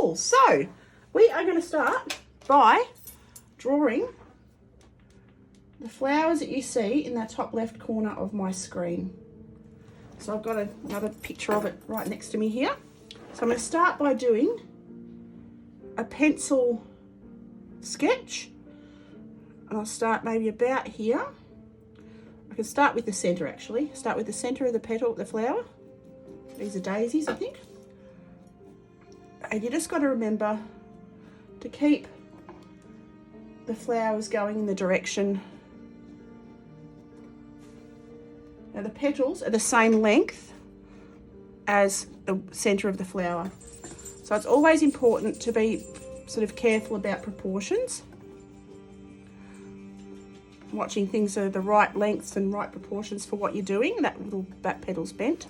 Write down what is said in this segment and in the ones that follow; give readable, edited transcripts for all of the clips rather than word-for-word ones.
cool. So we are going to start by drawing the flowers that you see in the top left corner of my screen. So I've got another picture of it right next to me here. So I'm going to start by doing a pencil sketch, and I'll start maybe about here. I can start with the center actually. Start with the center of the petal, the flower. These are daisies, I think. And you just got to remember to keep the flowers going in the direction. Now the petals are the same length as the center of the flower. So it's always important to be sort of careful about proportions. Watching things are the right lengths and right proportions for what you're doing. That little back petal's bent.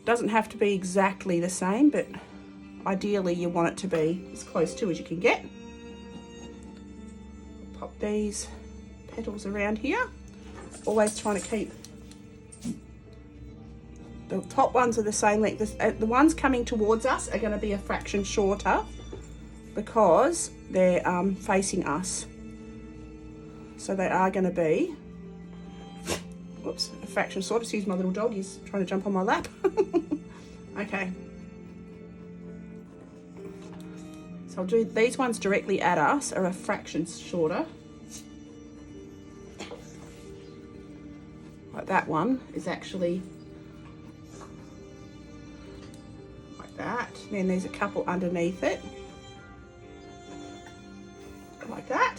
Doesn't have to be exactly the same, but ideally you want it to be as close to as you can get. Pop these petals around here. Always trying to keep the top ones are the same length. The ones coming towards us are going to be a fraction shorter because they're facing us. So they are going to be, whoops, a fraction shorter. Excuse my little dog, he's trying to jump on my lap. Okay. So I'll do these ones directly at us are a fraction shorter. Like that one is actually like that. Then there's a couple underneath it. Like that.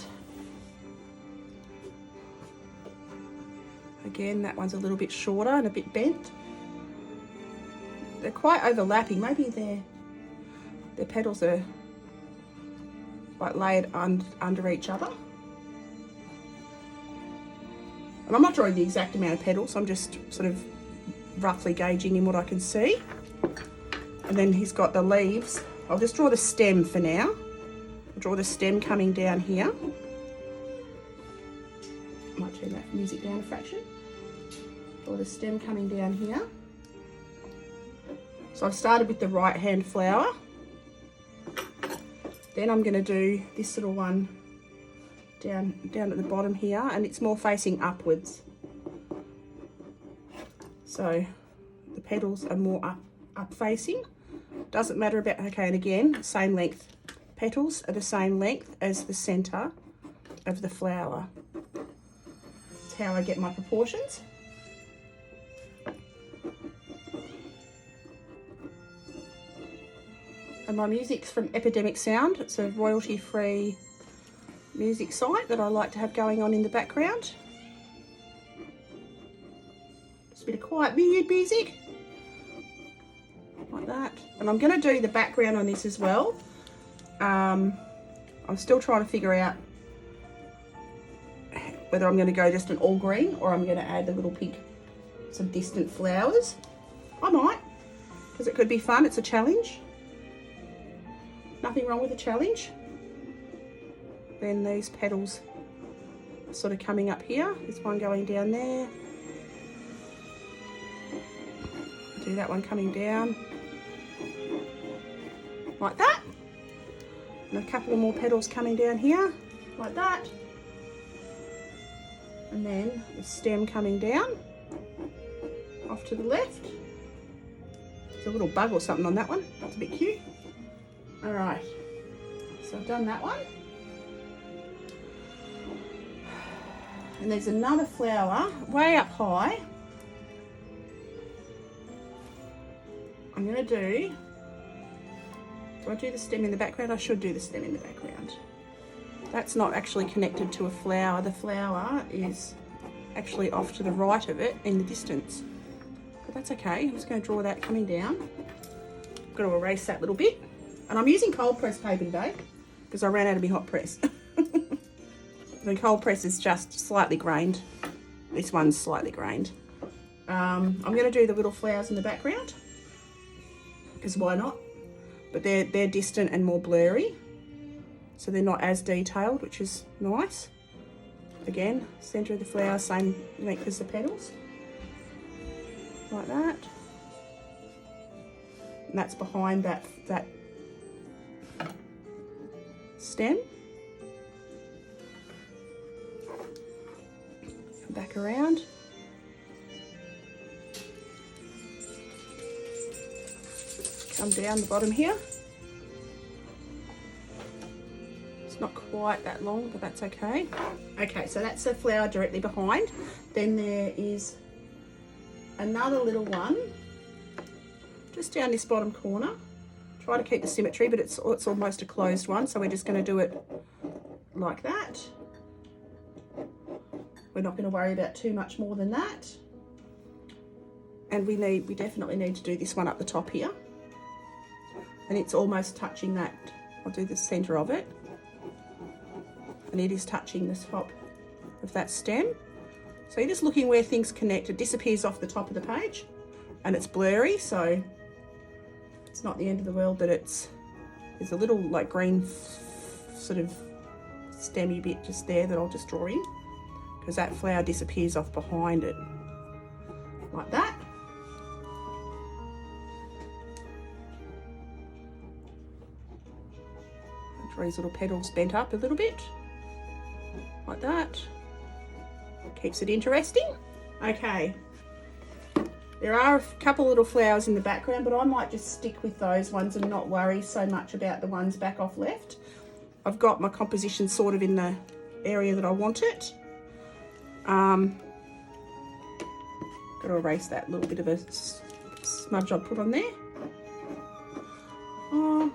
Again, that one's a little bit shorter and a bit bent. They're quite overlapping. Maybe their petals are like layered under each other. And I'm not drawing the exact amount of petals, I'm just sort of roughly gauging in what I can see. And then he's got the leaves. I'll just draw the stem for now. I'll draw the stem coming down here. Might turn that music down a fraction. Draw the stem coming down here. So I've started with the right hand flower. Then I'm going to do this little one down at the bottom here, and it's more facing upwards. So the petals are more up facing. Doesn't matter about, okay, and again, same length. Petals are the same length as the center of the flower. That's how I get my proportions. And my music's from Epidemic Sound. It's a royalty-free music site that I like to have going on in the background. Just a bit of quiet music. Like that. And I'm going to do the background on this as well. I'm still trying to figure out whether I'm going to go just an all green or I'm going to add the little pink, some distant flowers. I might, because it could be fun. It's a challenge. Nothing wrong with a challenge. Then these petals are sort of coming up here. This one going down there. Do that one coming down. Like that. And a couple of more petals coming down here. Like that. And then the stem coming down. Off to the left. There's a little bug or something on that one. That's a bit cute. Alright, so I've done that one. And there's another flower way up high. I'm going to do I do the stem in the background? I should do the stem in the background. That's not actually connected to a flower. The flower is actually off to the right of it in the distance. But that's okay. I'm just going to draw that coming down. I've got to erase that little bit. And I'm using cold press paper today because I ran out of my hot press. The cold press is just slightly grained. This one's slightly grained. I'm going to do the little flowers in the background because why not? But they're distant and more blurry, so they're not as detailed, which is nice. Again, centre of the flower, same length as the petals, like that. And that's behind that stem. Back around. Come down the bottom here. It's not quite that long, but that's okay. Okay, so that's the flower directly behind. Then there is another little one just down this bottom corner. Try to keep the symmetry, but it's almost a closed one, so we're just going to do it like that. We're not going to worry about too much more than that. And we definitely need to do this one up the top here. And it's almost touching that. I'll do the center of it. And it is touching the top of that stem. So you're just looking where things connect. It disappears off the top of the page and it's blurry, so it's not the end of the world that there's a little like green sort of stemmy bit just there that I'll just draw in, because that flower disappears off behind it like that. Draw these little petals bent up a little bit like that. Keeps it interesting. Okay, there are a couple little flowers in the background, but I might just stick with those ones and not worry so much about the ones back off left. I've got my composition sort of in the area that I want it. Got to erase that little bit of a smudge I put on there. Oh,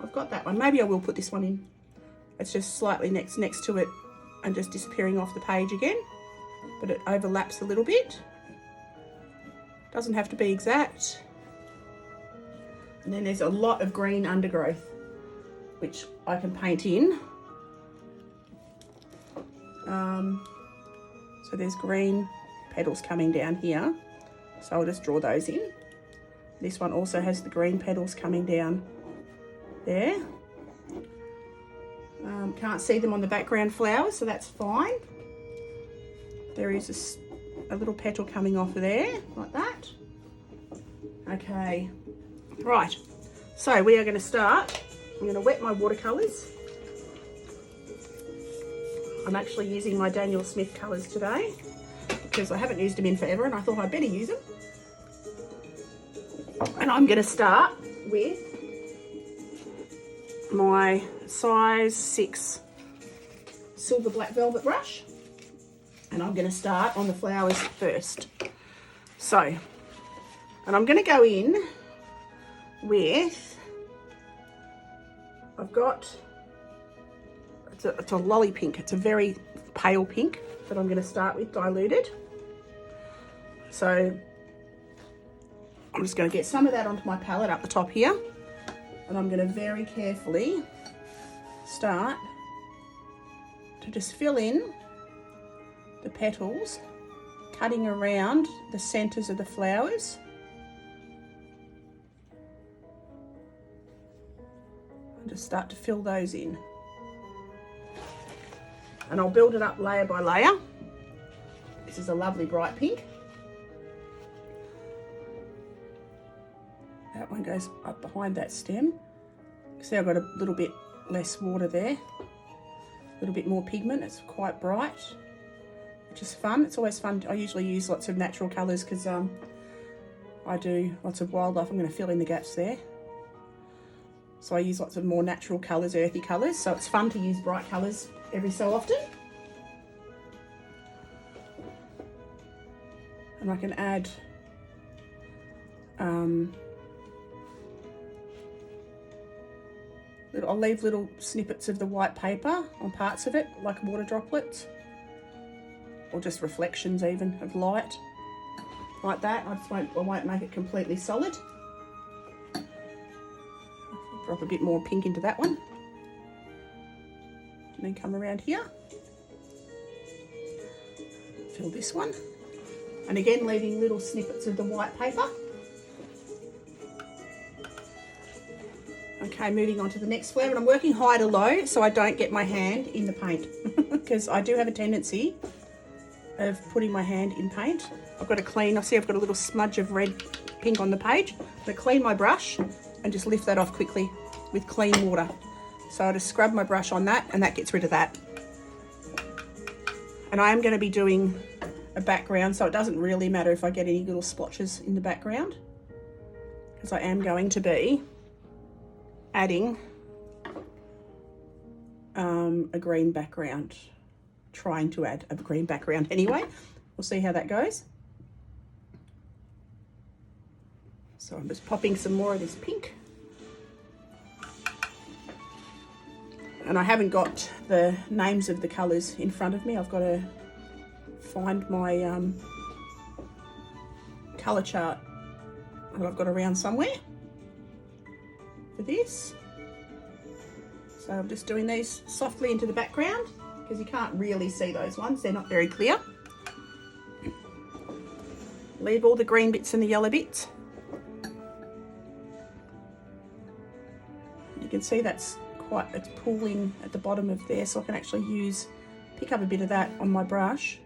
I've got that one. Maybe I will put this one in. It's just slightly next to it and just disappearing off the page again, but it overlaps a little bit. Doesn't have to be exact. And then there's a lot of green undergrowth, which I can paint in. So there's green petals coming down here. So I'll just draw those in. This one also has the green petals coming down there. Can't see them on the background flowers, so that's fine. There is a little petal coming off of there, like that. Okay, right. So we are going to start. I'm going to wet my watercolours. I'm actually using my Daniel Smith colours today because I haven't used them in forever and I thought I'd better use them. And I'm going to start with my size 6 silver black velvet brush, and I'm going to start on the flowers first. So, and I'm going to go in with, I've got, it's a lolly pink, it's a very pale pink that I'm going to start with diluted. So I'm just going to get some of that onto my palette up the top here, and I'm going to very carefully start to just fill in the petals, cutting around the centers of the flowers. And just start to fill those in. And I'll build it up layer by layer. This is a lovely bright pink. That one goes up behind that stem. See, I've got a little bit less water there, a little bit more pigment. It's quite bright, which is fun. It's always fun. I usually use lots of natural colours because I do lots of wildlife. I'm going to fill in the gaps there. So I use lots of more natural colours, earthy colours. So it's fun to use bright colours every so often. And I can add I'll leave little snippets of the white paper on parts of it, like water droplets, or just reflections even of light, like that. I won't make it completely solid. Drop a bit more pink into that one, and then come around here, fill this one, and again leaving little snippets of the white paper. Okay, moving on to the next flower, and I'm working high to low so I don't get my hand in the paint because I do have a tendency of putting my hand in paint. I've got to clean, I see I've got a little smudge of red pink on the page. I'm going to clean my brush and just lift that off quickly with clean water. So I'll just scrub my brush on that and that gets rid of that. And I am going to be doing a background, so it doesn't really matter if I get any little splotches in the background, because I am going to be adding a green background, trying to add a green background anyway. We'll see how that goes. So I'm just popping some more of this pink. And I haven't got the names of the colours in front of me. I've got to find my colour chart that I've got around somewhere for this. So I'm just doing these softly into the background because you can't really see those ones. They're not very clear. Leave all the green bits and the yellow bits. You can see it's pooling at the bottom of there, so I can actually pick up a bit of that on my brush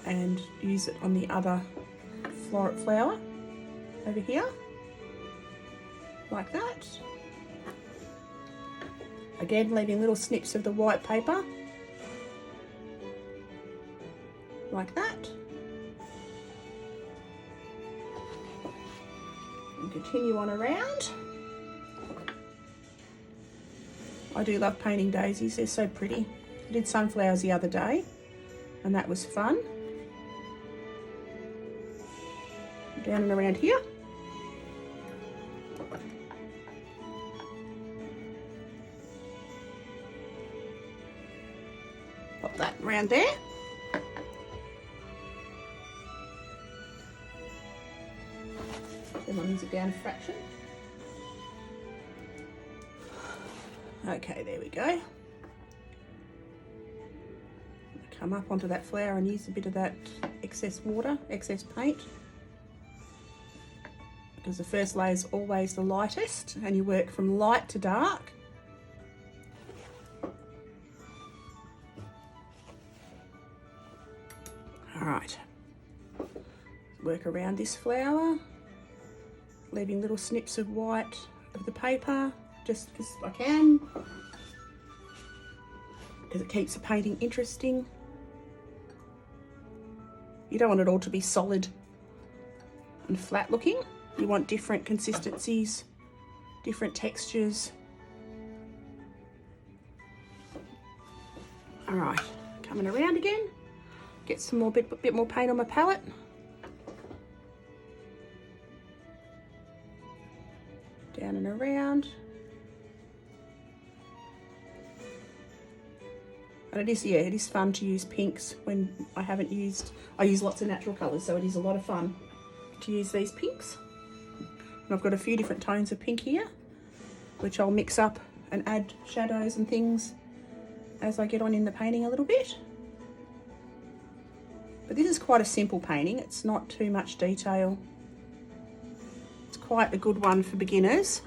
and use it on the other flower over here, like that. Again, leaving little snips of the white paper, like that. And continue on around. I do love painting daisies, they're so pretty. I did sunflowers the other day and that was fun. Down and around here. Pop that around there. Then I'll move it down a fraction. Okay, there we go. Come up onto that flower and use a bit of that excess water, excess paint. Because the first layer is always the lightest and you work from light to dark. All right, work around this flower, leaving little snips of white of the paper, just because I can, because it keeps the painting interesting. You don't want it all to be solid and flat looking. You want different consistencies, different textures. All right, coming around again. Get some more bit more paint on my palette. Down and around. And it is fun to use pinks when I use lots of natural colours, so it is a lot of fun to use these pinks. And I've got a few different tones of pink here, which I'll mix up and add shadows and things as I get on in the painting a little bit. But this is quite a simple painting, it's not too much detail. It's quite a good one for beginners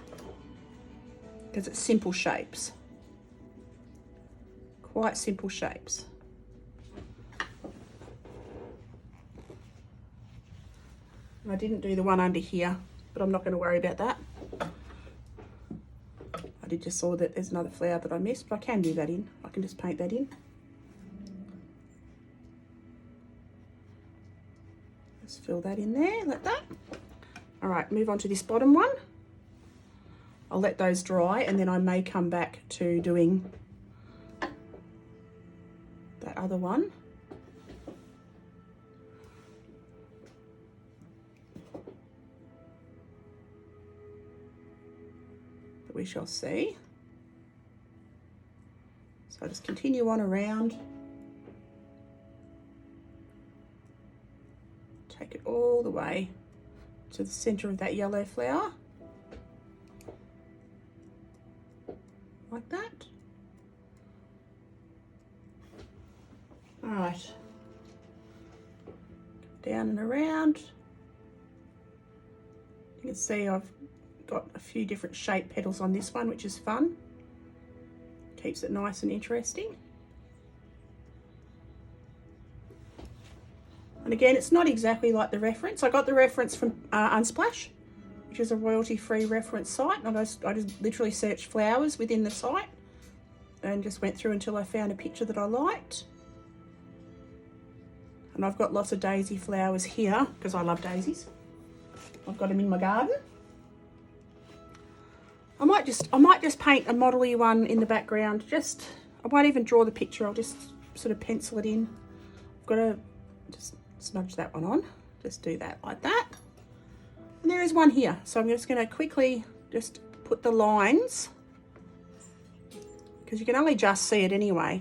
because it's simple shapes. Quite simple shapes. And I didn't do the one under here, but I'm not going to worry about that. I did just saw that there's another flower that I missed, but I can do that in. I can just paint that in. Just fill that in there like that. All right, move on to this bottom one. I'll let those dry and then I may come back to doing that other one. But we shall see. So I'll just continue on around. Take it all the way to the center of that yellow flower. Like that. All right. Down and around. You can see I've got a few different shape petals on this one, which is fun. Keeps it nice and interesting. And again, it's not exactly like the reference. I got the reference from Unsplash, which is a royalty-free reference site. And I just literally searched flowers within the site and just went through until I found a picture that I liked. And I've got lots of daisy flowers here because I love daisies. I've got them in my garden. I might just paint a model-y one in the background. I won't even draw the picture. I'll just sort of pencil it in. I've got to just smudge that one on. Just do that like that. And there is one here. So I'm just going to quickly just put the lines, because you can only just see it anyway.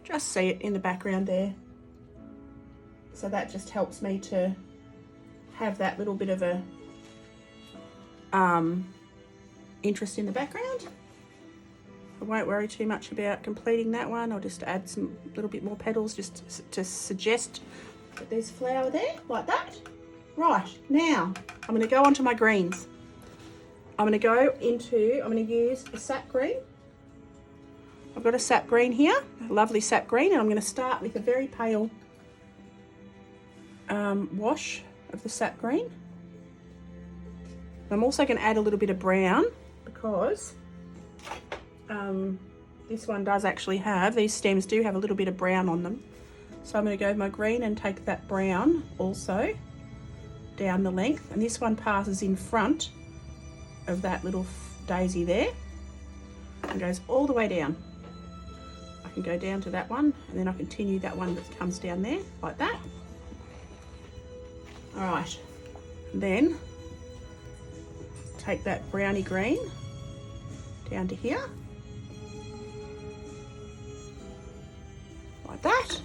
Just see it in the background there. So that just helps me to have that little bit of a interest in the background. I won't worry too much about completing that one. I'll just add some little bit more petals just to suggest that there's flower there, like that. Right, now I'm going to go onto my greens. I'm going to use a sap green. I've got a sap green here, a lovely sap green, and I'm going to start with a very pale wash of the sap green. I'm also going to add a little bit of brown because this one does actually have, these stems do have a little bit of brown on them. So I'm going to go with my green and take that brown also down the length, and this one passes in front of that little daisy there and goes all the way down. I can go down to that one and then I continue that one that comes down there like that. All right, then take that browny green down to here, like that.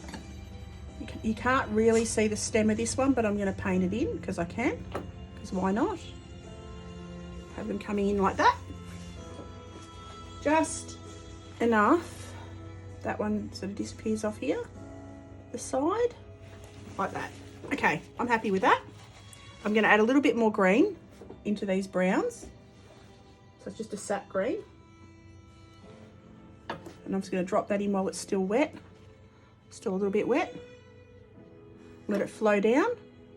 You can't really see the stem of this one, but I'm going to paint it in because I can, because why not? Have them coming in like that. Just enough. That one sort of disappears off here, the side, like that. Okay, I'm happy with that. I'm going to add a little bit more green into these browns. So it's just a sap green. And I'm just going to drop that in while it's still wet. Still a little bit wet. Let it flow down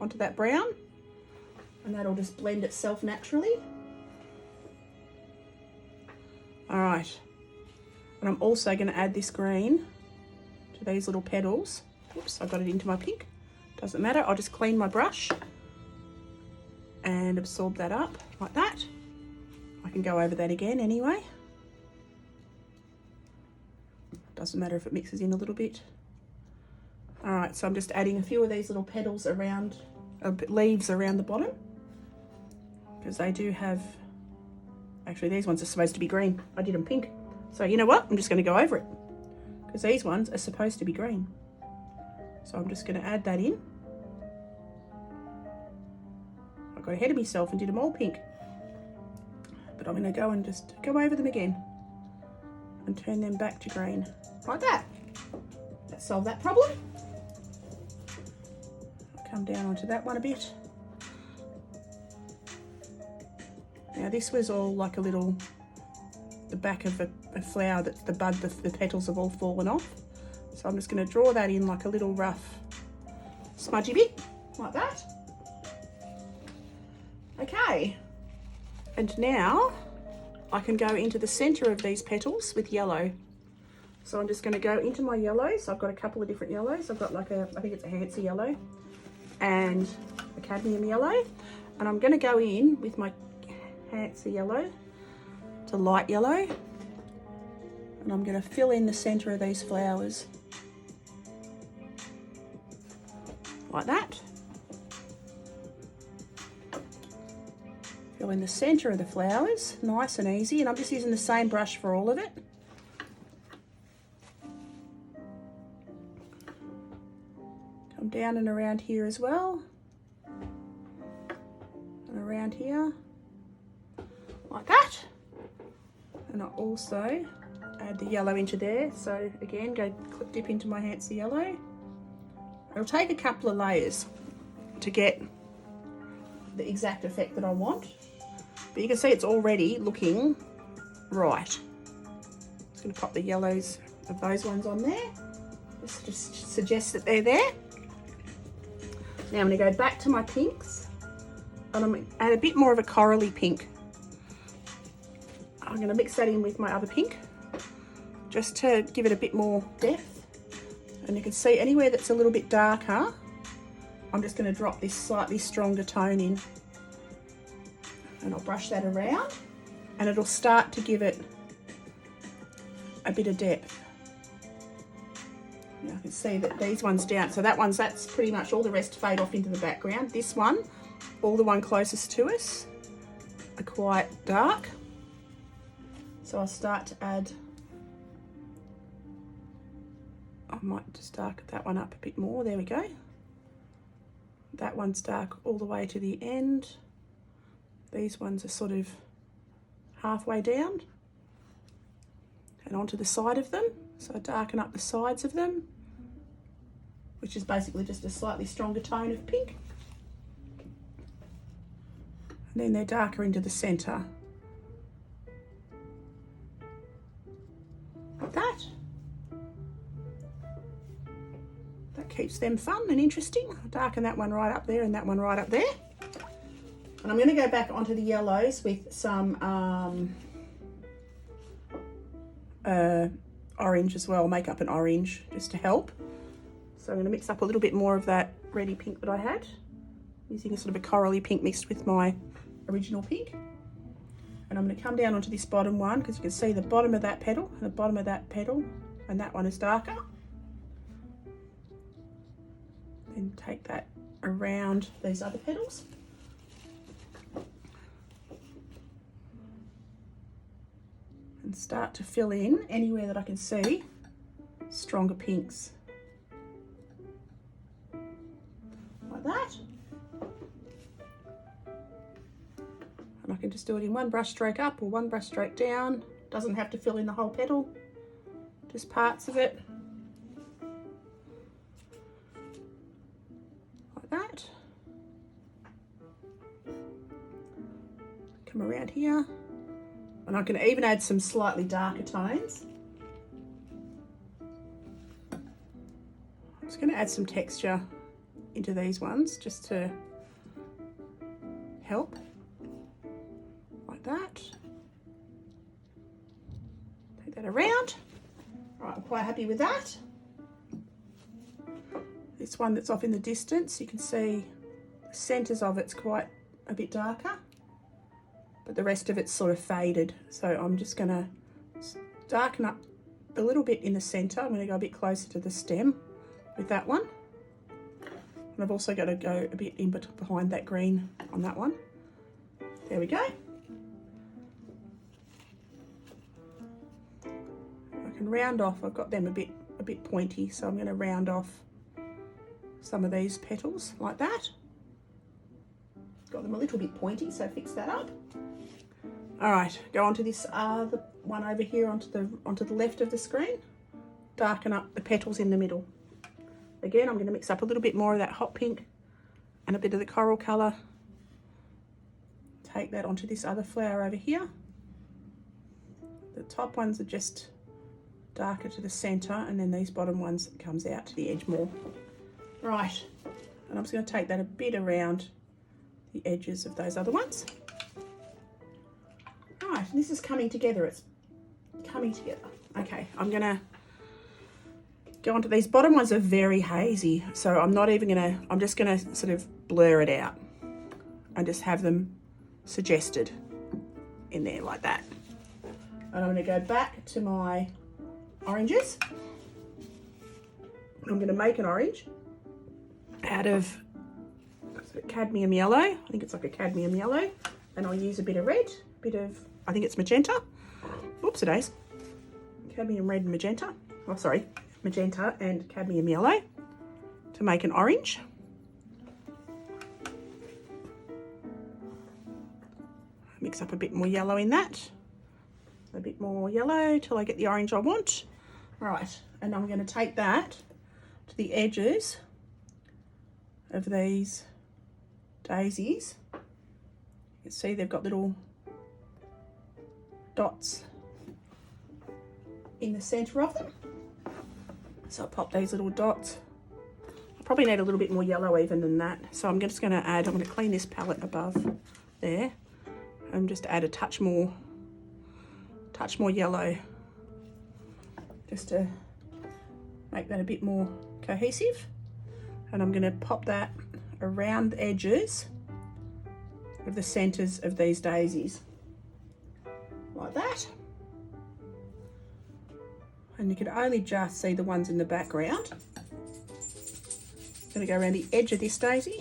onto that brown. And that'll just blend itself naturally. All right. And I'm also going to add this green to these little petals. Oops, I got it into my pink. Doesn't matter, I'll just clean my brush and absorb that up like that. I can go over that again anyway. Doesn't matter if it mixes in a little bit. All right, so I'm just adding a few of these little petals around, leaves around the bottom, because they do have, actually these ones are supposed to be green. I did them pink. So you know what, I'm just going to go over it, because these ones are supposed to be green. So I'm just going to add that in. I got ahead of myself and did them all pink. But I'm going to go and just go over them again and turn them back to green, like that. That solved that problem. I'll come down onto that one a bit. Now this was all like a little, the back of a flower that's the bud, the petals have all fallen off. So I'm just going to draw that in like a little rough smudgy bit, like that. Okay, and now I can go into the centre of these petals with yellow. So I'm just going to go into my yellows. I've got a couple of different yellows. I've got like I think it's a Hansa yellow and a cadmium yellow. And I'm going to go in with my Hansa yellow to light yellow. And I'm going to fill in the centre of these flowers. Like that. Fill in the centre of the flowers, nice and easy, and I'm just using the same brush for all of it. Come down and around here as well. And around here, like that. And I also add the yellow into there. So again, go dip into my Hansa yellow. It'll take a couple of layers to get the exact effect that I want. But you can see it's already looking right. Just going to pop the yellows of those ones on there. Just suggest that they're there. Now I'm going to go back to my pinks And I'm going to add a bit more of a corally pink. I'm going to mix that in with my other pink, just to give it a bit more depth. And you can see anywhere that's a little bit darker, I'm just going to drop this slightly stronger tone in. And I'll brush that around, and it'll start to give it a bit of depth. Now I can see that these ones down, so that's pretty much all. The rest fade off into the background. This one, all the one closest to us, are quite dark. So I'll start to add, I might just darken that one up a bit more. There we go. That one's dark all the way to the end. These ones are sort of halfway down and onto the side of them. So I darken up the sides of them, which is basically just a slightly stronger tone of pink. And then they're darker into the centre. Like that. That keeps them fun and interesting. I'll darken that one right up there and that one right up there. And I'm going to go back onto the yellows with some orange as well, make up an orange just to help. So I'm going to mix up a little bit more of that reddy pink that I had, using a sort of a corally pink mixed with my original pink. And I'm going to come down onto this bottom one, because you can see the bottom of that petal and the bottom of that petal, and that one is darker. Then take that around these other petals. And start to fill in anywhere that I can see stronger pinks. Like that. And I can just do it in one brush stroke up or one brush stroke down. Doesn't have to fill in the whole petal, just parts of it. Like that. Come around here. And I can even add some slightly darker tones. I'm just going to add some texture into these ones just to help. Like that. Take that around. All right, I'm quite happy with that. This one that's off in the distance, you can see the centres of it's quite a bit darker, but the rest of it's sort of faded. So I'm just going to darken up a little bit in the centre. I'm going to go a bit closer to the stem with that one. And I've also got to go a bit in behind that green on that one. There we go. I can round off, I've got them a bit pointy, so I'm going to round off some of these petals like that. Got them a little bit pointy, so fix that up. All right, go on to this the one over here onto the left of the screen. Darken up the petals in the middle. Again, I'm going to mix up a little bit more of that hot pink and a bit of the coral colour. Take that onto this other flower over here. The top ones are just darker to the centre, and then these bottom ones comes out to the edge more. Right, and I'm just going to take that a bit around the edges of those other ones. Right, this is coming together. It's coming together. Okay, I'm going to go on to these bottom ones are very hazy, so I'm not even going to, I'm just going to sort of blur it out and just have them suggested in there like that. And I'm going to go back to my oranges. I'm going to make an orange out of cadmium yellow. I think it's like a cadmium yellow, and I'll use a bit of red, I think it's magenta. Oops, it is. Cadmium red and magenta. Oh, sorry, magenta and cadmium yellow to make an orange. Mix up a bit more yellow in that. A bit more yellow till I get the orange I want. Right, and I'm going to take that to the edges of these daisies. You can see they've got little dots in the centre of them. So I'll pop these little dots. I'll probably need a little bit more yellow even than that. So I'm just going to add, I'm going to clean this palette above there and just add a touch more yellow, just to make that a bit more cohesive. And I'm going to pop that around the edges of the centres of these daisies, like that. And you can only just see the ones in the background. I'm going to go around the edge of this daisy.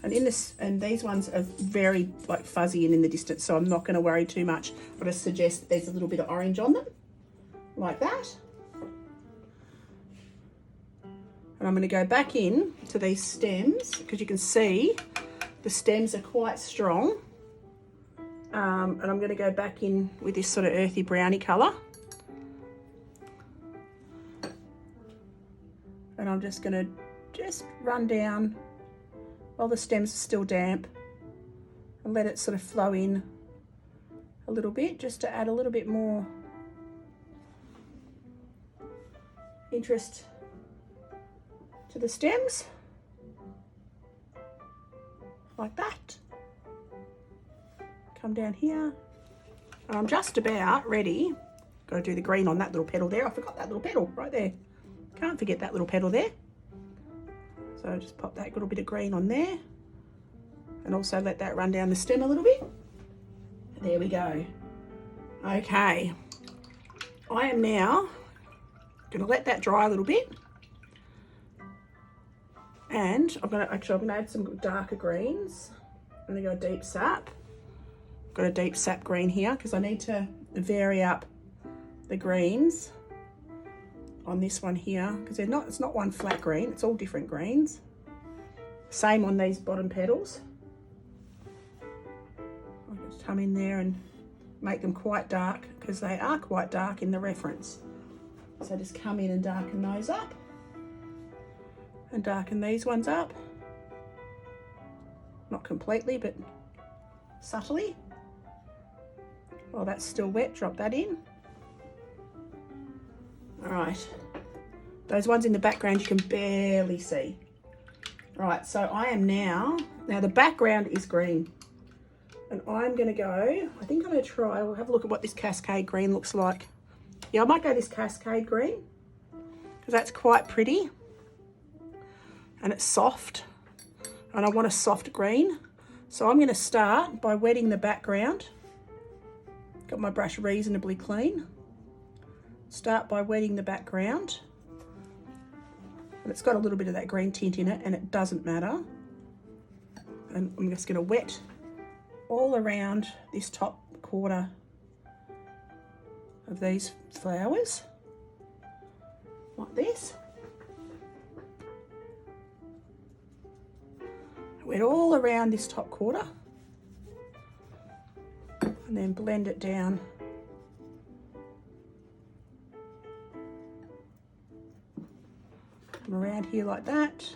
And these ones are very like fuzzy and in the distance, so I'm not going to worry too much. I just suggest that there's a little bit of orange on them, like that. And I'm going to go back in to these stems because you can see the stems are quite strong. And I'm going to go back in with this sort of earthy browny colour. And I'm just going to run down while the stems are still damp and let it sort of flow in a little bit, just to add a little bit more interest to the stems, like that. Come down here, and I'm just about ready. Got to do the green on that little petal there. I forgot that little petal right there. Can't forget that little petal there. So just pop that little bit of green on there, and also let that run down the stem a little bit. There we go. Okay, I am now going to let that dry a little bit. And I'm going to add some darker greens. I'm going to go deep sap. Got a deep sap green here because I need to vary up the greens on this one here, because it's not one flat green, it's all different greens. Same on these bottom petals. I'll just come in there and make them quite dark, because they are quite dark in the reference. So just come in and darken those up. And darken these ones up. Not completely, but subtly. While that's still wet, drop that in. All right. Those ones in the background you can barely see. All right, so I am now the background is green. And I'm gonna go, I think I'm gonna try, we'll have a look at what this Cascade green looks like. Yeah, I might go this Cascade green, because that's quite pretty. And it's soft, and I want a soft green. So I'm going to start by wetting the background. Got my brush reasonably clean. Start by wetting the background. And it's got a little bit of that green tint in it, and it doesn't matter. And I'm just going to wet all around this top quarter of these flowers, like this. Wet all around this top quarter, and then blend it down come around here like that.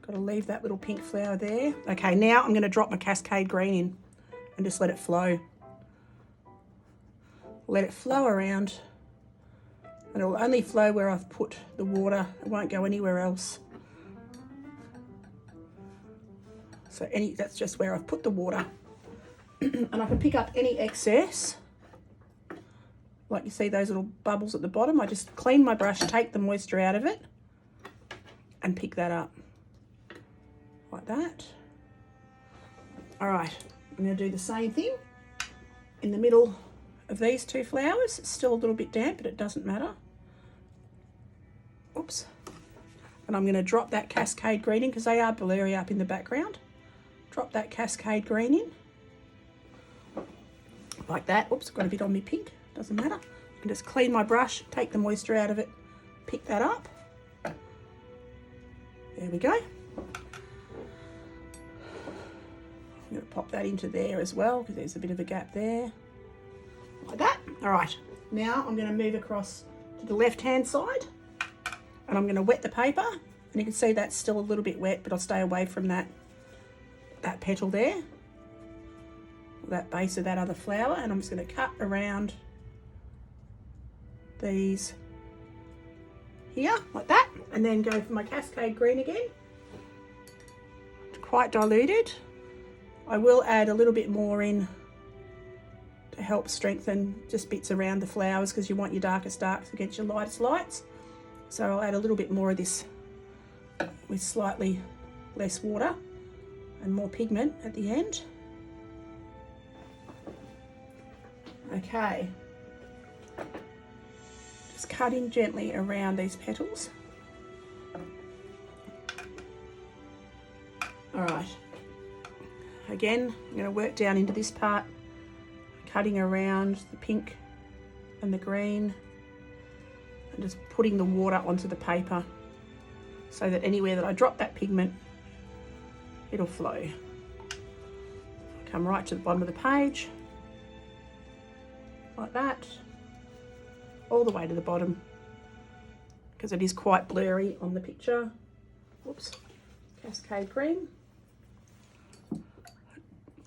Got to leave that little pink flower there. Okay, now I'm going to drop my Cascade green in and just let it flow. Let it flow around, and it will only flow where I've put the water. It won't go anywhere else. So that's just where I've put the water. And I can pick up any excess. Like you see those little bubbles at the bottom. I just clean my brush, take the moisture out of it, and pick that up. Like that. All right, I'm going to do the same thing in the middle of these two flowers. It's still a little bit damp, but it doesn't matter. Oops. And I'm going to drop that Cascade green in, because they are blurry up in the background. Drop that Cascade green in, like that. Oops, got a bit on me pink, doesn't matter. I can just clean my brush, take the moisture out of it, pick that up. There we go. I'm going to pop that into there as well, because there's a bit of a gap there, like that. All right, now I'm going to move across to the left-hand side, and I'm going to wet the paper, and you can see that's still a little bit wet, but I'll stay away from that petal there, that base of that other flower, and I'm just going to cut around these here, like that. And then go for my Cascade green again. Quite diluted. I will add a little bit more in to help strengthen just bits around the flowers, because you want your darkest darks against your lightest lights. So I'll add a little bit more of this with slightly less water and more pigment at the end. Okay. Just cutting gently around these petals. All right. Again, I'm going to work down into this part, cutting around the pink and the green, and just putting the water onto the paper so that anywhere that I drop that pigment, it'll flow. Come right to the bottom of the page, like that, all the way to the bottom, because it is quite blurry on the picture. Whoops. Cascade green.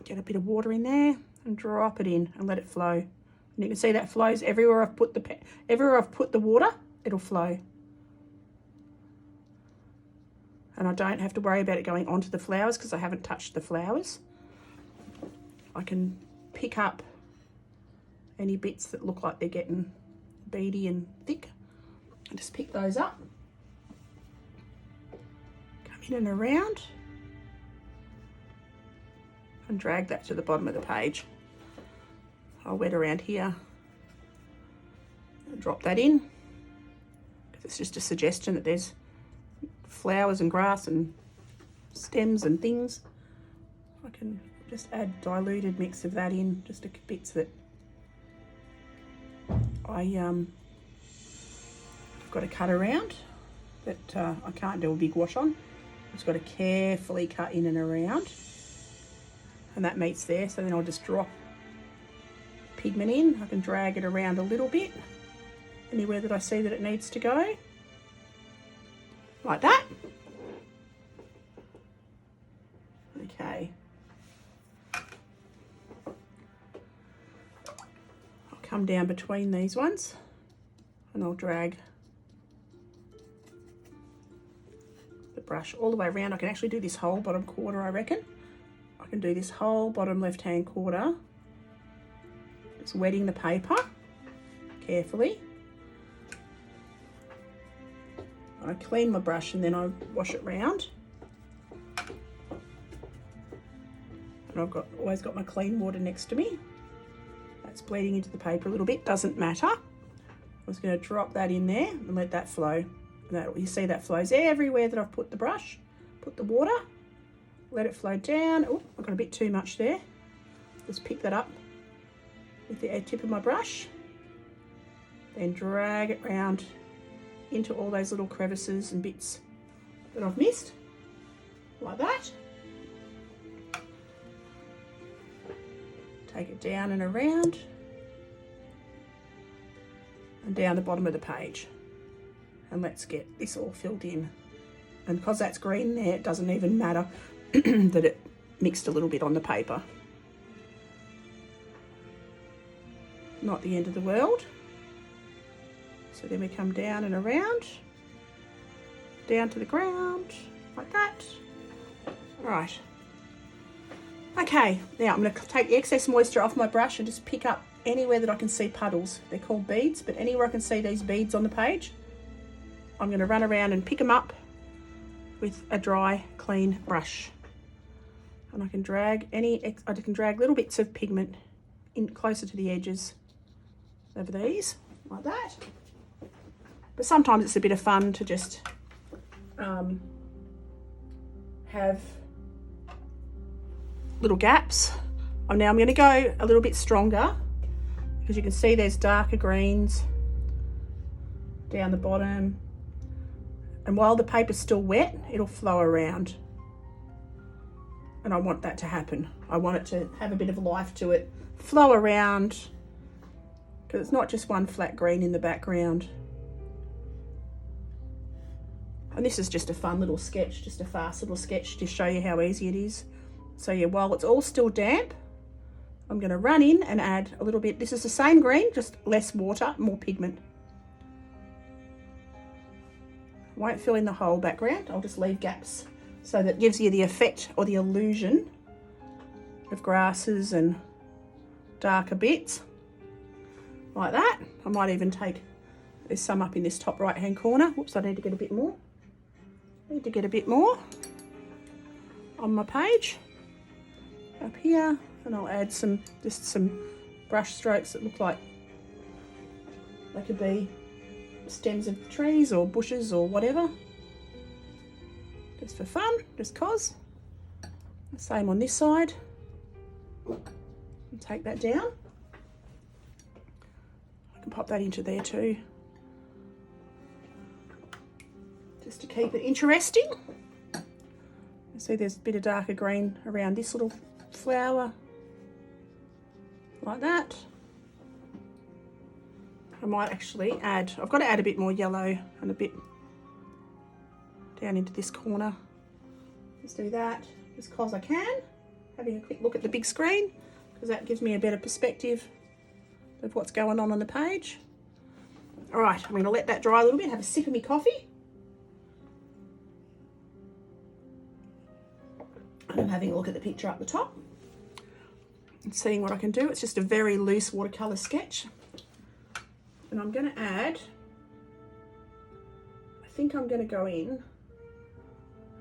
Get a bit of water in there and drop it in and let it flow. And you can see that flows everywhere I've put the water, it'll flow. And I don't have to worry about it going onto the flowers because I haven't touched the flowers. I can pick up any bits that look like they're getting beady and thick and just pick those up. Come in and around and drag that to the bottom of the page. I'll wet around here and drop that in, because it's just a suggestion that there's flowers and grass and stems and things. I can just add diluted mix of that in, just bits that I've got to cut around, that I can't do a big wash on. I've just got to carefully cut in and around, and that meets there. So then I'll just drop pigment in. I can drag it around a little bit anywhere that I see that it needs to go, like that. Okay. I'll come down between these ones and I'll drag the brush all the way around. I can actually do this whole bottom quarter, I reckon. I can do this whole bottom left-hand quarter, just wetting the paper carefully. I clean my brush and then I wash it round. And I've always got my clean water next to me. That's bleeding into the paper a little bit, doesn't matter. I'm just going to drop that in there and let that flow. And you see that flows everywhere that I've put the brush, put the water, let it flow down. Oh, I've got a bit too much there. Just pick that up with the tip of my brush, then drag it round into all those little crevices and bits that I've missed, like that. Take it down and around and down the bottom of the page, and let's get this all filled in. And because that's green there, it doesn't even matter that it mixed a little bit on the paper. Not the end of the world. So then we come down and around, down to the ground, like that. All right. Okay, now I'm going to take the excess moisture off my brush and just pick up anywhere that I can see puddles. They're called beads, but anywhere I can see these beads on the page, I'm going to run around and pick them up with a dry, clean brush. And I can drag little bits of pigment in closer to the edges over these, like that. But sometimes it's a bit of fun to just have little gaps. Now I'm going to go a little bit stronger, because you can see there's darker greens down the bottom, and while the paper's still wet, it'll flow around, and I want that to happen. I want it to have a bit of life to it, flow around, because it's not just one flat green in the background. And this is just a fun little sketch, just a fast little sketch to show you how easy it is. So yeah, while it's all still damp, I'm going to run in and add a little bit. This is the same green, just less water, more pigment. I won't fill in the whole background, I'll just leave gaps so that gives you the effect or the illusion of grasses and darker bits like that. I might even take, there's some up in this top right hand corner. Whoops, I need to get a bit more. Need to get a bit more on my page up here, and I'll add just some brush strokes that look like they could be stems of trees or bushes or whatever, just for fun, just cause. The same on this side. And take that down. I can pop that into there too, just to keep it interesting. You see there's a bit of darker green around this little flower, like that. I might actually add, I've got to add a bit more yellow and a bit down into this corner. Let's do that just because I can. Having a quick look at the big screen, because that gives me a better perspective of what's going on the page. All right, I'm going to let that dry a little bit, have a sip of my coffee. And I'm having a look at the picture up the top and seeing what I can do. It's just a very loose watercolour sketch. And I'm going to add, I think I'm going to go in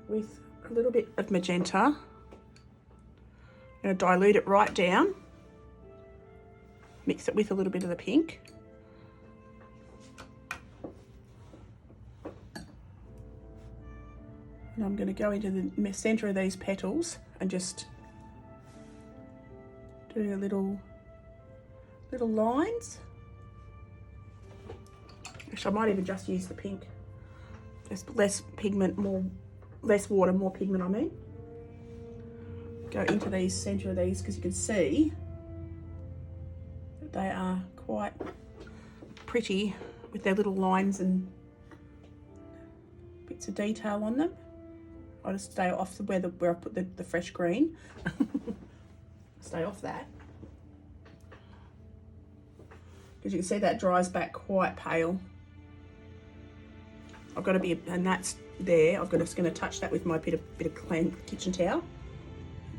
with a little bit of magenta. I'm going to dilute it right down, mix it with a little bit of the pink. And I'm going to go into the centre of these petals and just do a little lines. Actually, I might even just use the pink. Just less pigment, less water, more pigment, I mean. Go into these, centre of these, because you can see that they are quite pretty with their little lines and bits of detail on them. I'll just stay off where I put the fresh green. Stay off that. Because you can see that dries back quite pale. I've got to be, and that's there. Just going to touch that with my bit of clean kitchen towel,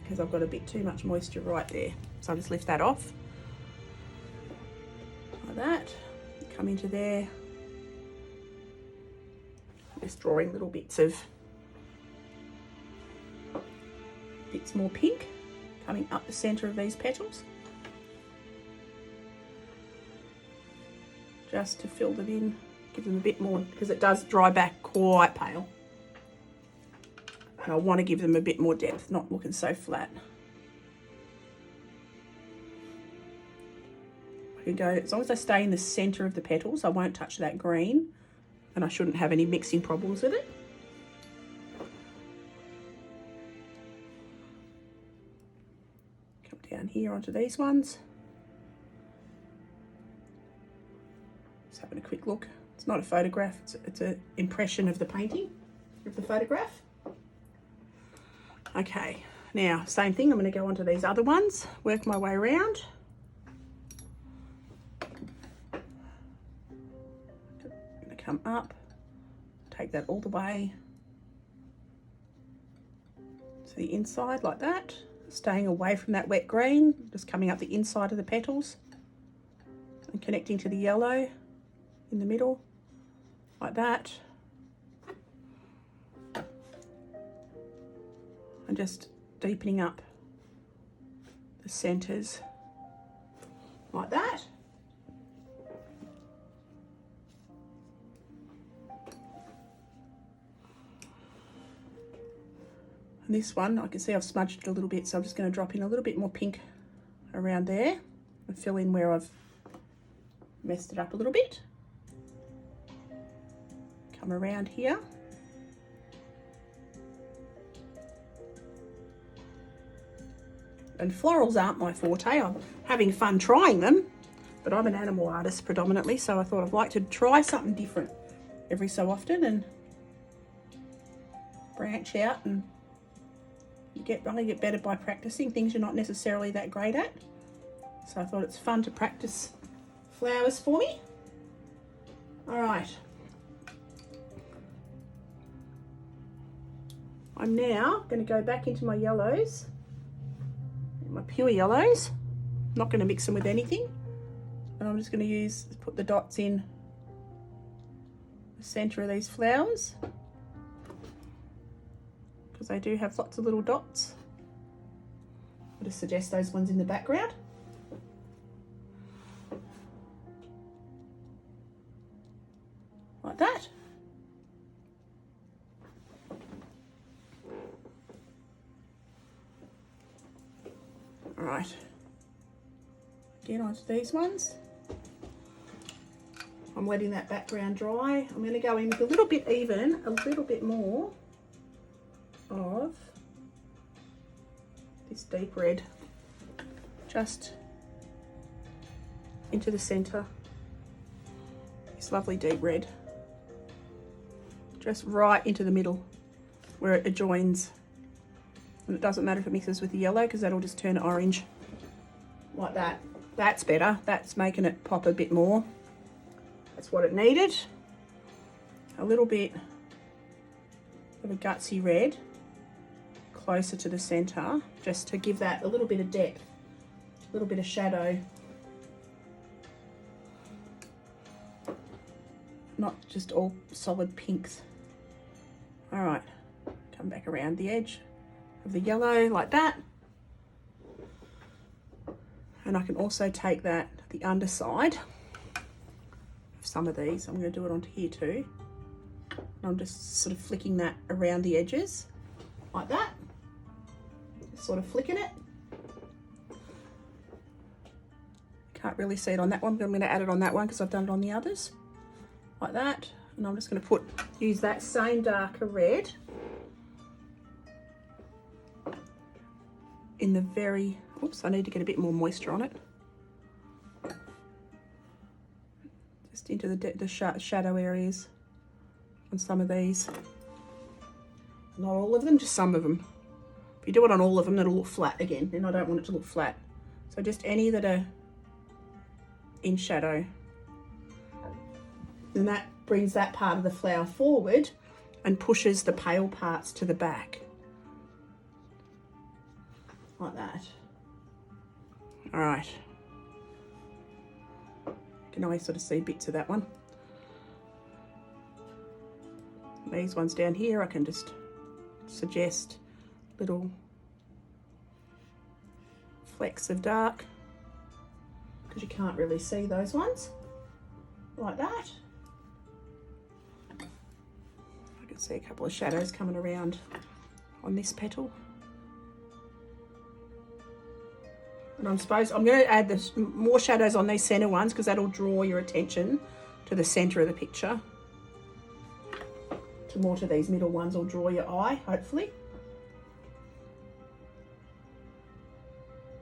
because I've got a bit too much moisture right there. So I'll just lift that off like that. Come into there. Just drawing little bits more pink coming up the centre of these petals, just to fill them in. Give them a bit more, because it does dry back quite pale. And I want to give them a bit more depth, not looking so flat. I can go, as long as I stay in the centre of the petals, I won't touch that green, and I shouldn't have any mixing problems with it. Come down here onto these ones. Just having a quick look. It's not a photograph, it's an impression of the painting, of the photograph. Okay, now same thing, I'm going to go onto these other ones, work my way around. I'm going to come up, take that all the way to the inside like that, staying away from that wet green, just coming up the inside of the petals and connecting to the yellow in the middle, like that. And just deepening up the centres like that. And this one, I can see I've smudged it a little bit, so I'm just going to drop in a little bit more pink around there and fill in where I've messed it up a little bit. Come around here. And florals aren't my forte. I'm having fun trying them, but I'm an animal artist predominantly, so I thought I'd like to try something different every so often and branch out, and only get better by practicing things you're not necessarily that great at. So I thought it's fun to practice flowers for me. All right. I'm now going to go back into my yellows, my pure yellows. I'm not going to mix them with anything. And I'm just going to put the dots in the centre of these flowers, because they do have lots of little dots. I'll just suggest those ones in the background. Like that. All right. Again onto these ones. I'm letting that background dry. I'm going to go in with a little bit more of this deep red, just into the centre. This lovely deep red, just right into the middle where it adjoins. And it doesn't matter if it mixes with the yellow, because that'll just turn orange like that. That's better. That's making it pop a bit more. That's what it needed. A little bit of a gutsy red closer to the centre, just to give that a little bit of depth, a little bit of shadow. Not just all solid pinks. All right, come back around the edge of the yellow like that. And I can also take that, the underside of some of these, I'm going to do it onto here too. And I'm just sort of flicking that around the edges like that. Just sort of flicking it. Can't really see it on that one, but I'm going to add it on that one because I've done it on the others. Like that. And I'm just going to use that same darker red in the very, oops, I need to get a bit more moisture on it. Just into the shadow areas on some of these. Not all of them, just some of them. If you do it on all of them, it'll look flat again, and I don't want it to look flat. So just any that are in shadow. And that brings that part of the flower forward and pushes the pale parts to the back. Like that. All right. You can always sort of see bits of that one. These ones down here, I can just suggest little flecks of dark, because you can't really see those ones. Like that. I can see a couple of shadows coming around on this petal. And I'm going to add more shadows on these centre ones, because that'll draw your attention to the centre of the picture. More to these middle ones will draw your eye, hopefully.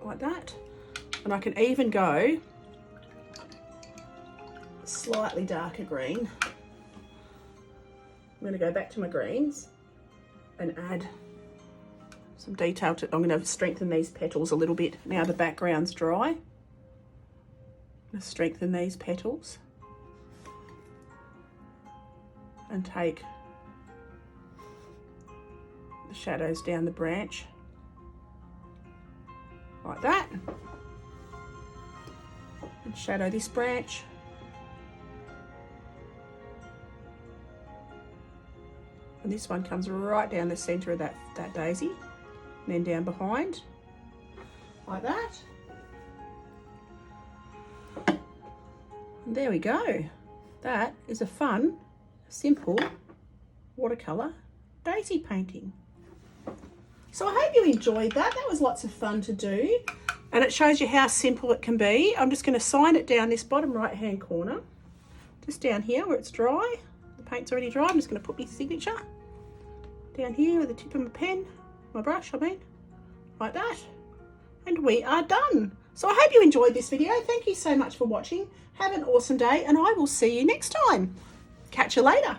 Like that. And I can even go slightly darker green. I'm going to go back to my greens and add some detail to it. I'm going to strengthen these petals a little bit now the background's dry. I'm going to strengthen these petals and take the shadows down the branch like that, and shadow this branch. And this one comes right down the centre of that daisy, and then down behind, like that. And there we go. That is a fun, simple watercolour daisy painting. So I hope you enjoyed that. That was lots of fun to do. And it shows you how simple it can be. I'm just going to sign it down this bottom right hand corner. Just down here where it's dry. The paint's already dry. I'm just going to put my signature down here with the tip of my pen, my brush I mean, like that. And we are done. So I hope you enjoyed this video. Thank you so much for watching. Have an awesome day, and I will see you next time. Catch you later.